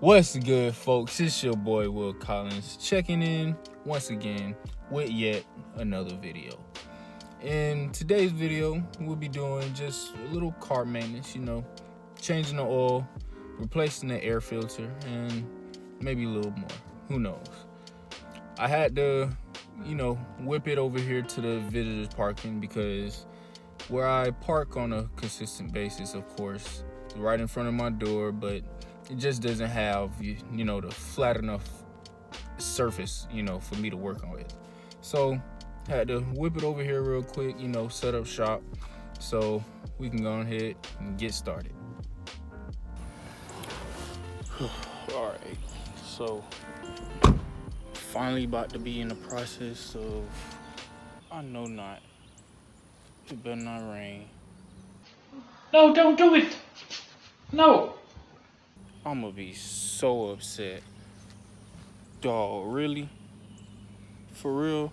What's good, folks? It's your boy Will Collins checking in once again with yet another video. In today's video, we'll be doing just a little car maintenance, changing the oil, replacing the air filter, and maybe a little more. Who knows? I had to, whip it over here to the visitors parking because where I park on a consistent basis, of course, is right in front of my door, but it just doesn't have, the flat enough surface, for me to work on it. So had to whip it over here real quick, set up shop so we can go ahead and get started. All right, so finally about to be in the process of, I know not, it better not rain. No, don't do it. No. I'm gonna be so upset. Dog, really? For real?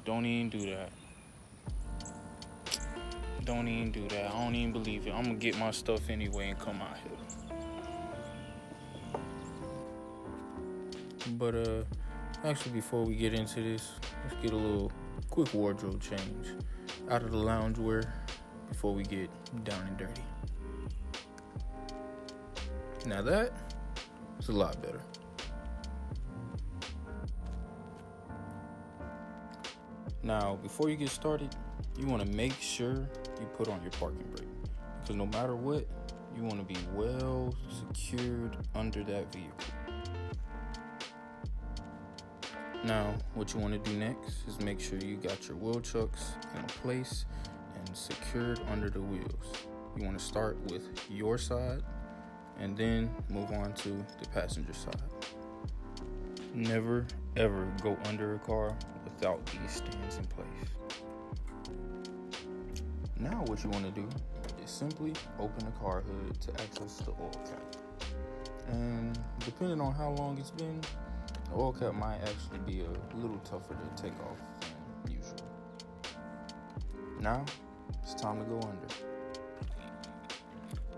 Don't even do that. Don't even do that. I don't even believe it. I'm gonna get my stuff anyway and come out here. But actually before we get into this, let's get a little quick wardrobe change out of the loungewear before we get down and dirty. Now that is a lot better. Now, before you get started, you want to make sure you put on your parking brake, because no matter what, you want to be well secured under that vehicle. Now, what you want to do next is make sure you got your wheel chucks in place and secured under the wheels. You want to start with your side and then move on to the passenger side. Never ever go under a car without these stands in place. Now what you want to do is simply open the car hood to access the oil cap. And depending on how long it's been, the oil cap might actually be a little tougher to take off than usual. Now it's time to go under.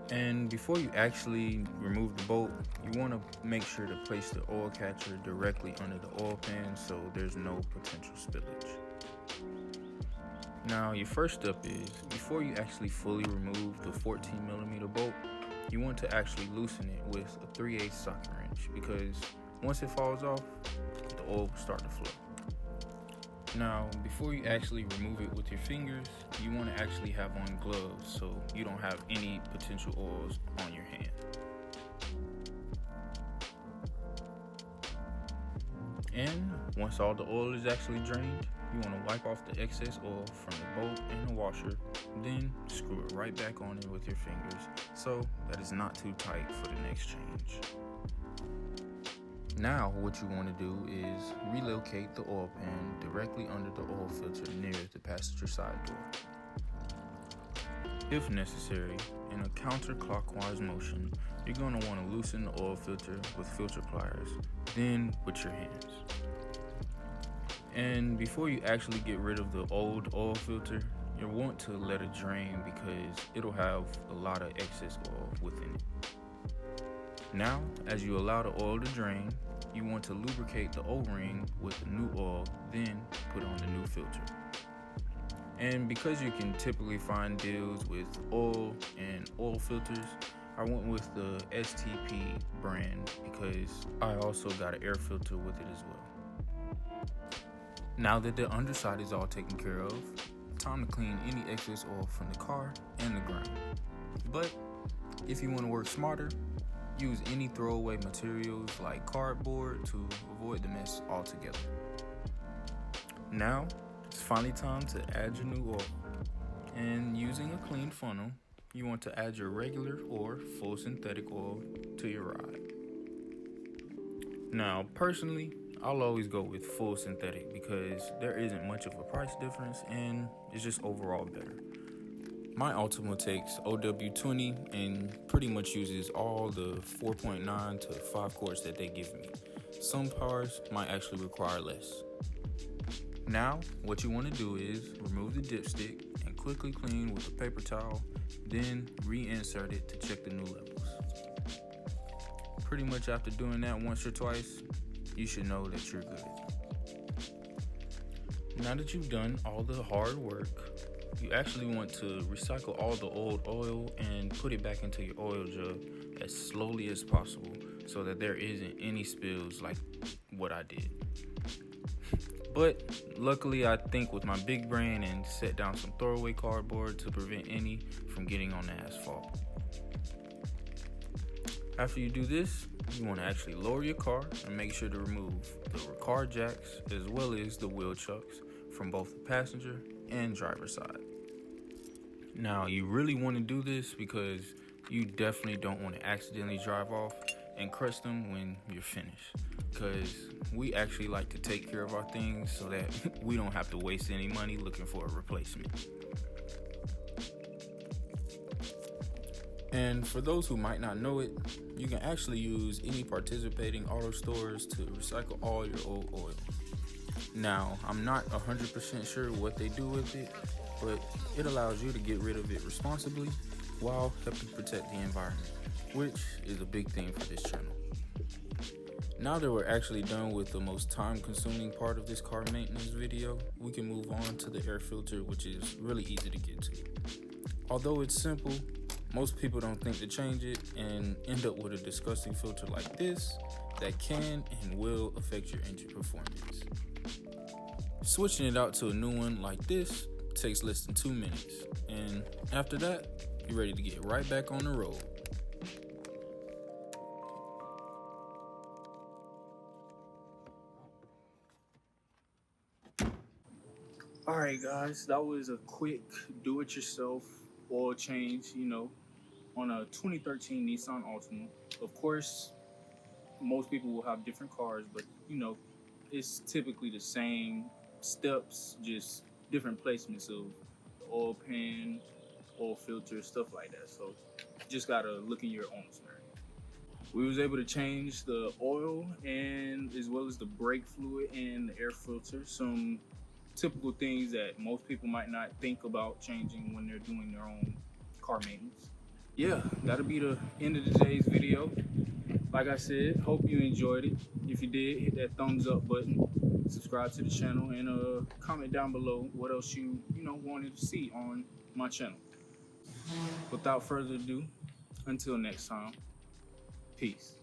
And before you actually remove the bolt, you want to make sure to place the oil catcher directly under the oil pan so there's no potential spillage. Now, your first step is, before you actually fully remove the 14mm bolt, you want to actually loosen it with a 3/8 socket wrench, because once it falls off, the oil will start to flow. Now, before you actually remove it with your fingers, you want to actually have on gloves so you don't have any potential oils on your hand. And once all the oil is actually drained, you want to wipe off the excess oil from the bolt and the washer, then screw it right back on it with your fingers so that it's not too tight for the next change. Now what you want to do is relocate the oil pan directly under the oil filter near the passenger side door. If necessary, in a counterclockwise motion, you're going to want to loosen the oil filter with filter pliers, then with your hands. And before you actually get rid of the old oil filter, you'll want to let it drain because it'll have a lot of excess oil within it. Now, as you allow the oil to drain, you want to lubricate the O-ring with the new oil, then put on the new filter. And because you can typically find deals with oil and oil filters, I went with the STP brand because I also got an air filter with it as well. Now that the underside is all taken care of, time to clean any excess oil from the car and the ground. But if you want to work smarter, use any throwaway materials like cardboard to avoid the mess altogether. Now, it's finally time to add your new oil. And using a clean funnel, you want to add your regular or full synthetic oil to your ride. Now, personally, I'll always go with full synthetic because there isn't much of a price difference and it's just overall better. My Altima takes OW20 and pretty much uses all the 4.9 to 5 quarts that they give me. Some cars might actually require less. Now, what you want to do is remove the dipstick and quickly clean with a paper towel, then reinsert it to check the new levels. pretty much after doing that once or twice, you should know that you're good. Now that you've done all the hard work, you actually want to recycle all the old oil and put it back into your oil jug as slowly as possible so that there isn't any spills like what I did. But luckily, I think with my big brain and set down some throwaway cardboard to prevent any from getting on the asphalt. After you do this, you want to actually lower your car and make sure to remove the car jacks as well as the wheel chucks from both the passenger and driver side. Now, you really want to do this because you definitely don't want to accidentally drive off and crush them when you're finished, because we actually like to take care of our things so that we don't have to waste any money looking for a replacement. And for those who might not know it, you can actually use any participating auto stores to recycle all your old oil. Now, I'm not 100% sure what they do with it, but it allows you to get rid of it responsibly while helping protect the environment, which is a big thing for this channel. Now that we're actually done with the most time-consuming part of this car maintenance video, we can move on to the air filter, which is really easy to get to. Although it's simple, most people don't think to change it and end up with a disgusting filter like this that can and will affect your engine performance. Switching it out to a new one like this takes less than 2 minutes, and after that, you're ready to get right back on the road. Alright guys, that was a quick do-it-yourself oil change, on a 2013 Nissan Altima. Of course, most people will have different cars, but it's typically the same steps, just different placements of the oil pan, oil filter, stuff like that. So just gotta look in your owner's manual. We was able to change the oil and as well as the brake fluid and the air filter. Some typical things that most people might not think about changing when they're doing their own car maintenance. Yeah, that'll be the end of today's video. Like I said, hope you enjoyed it. If you did, hit that thumbs up button, subscribe to the channel, and comment down below what else you wanted to see on my channel. Without further ado, until next time, peace.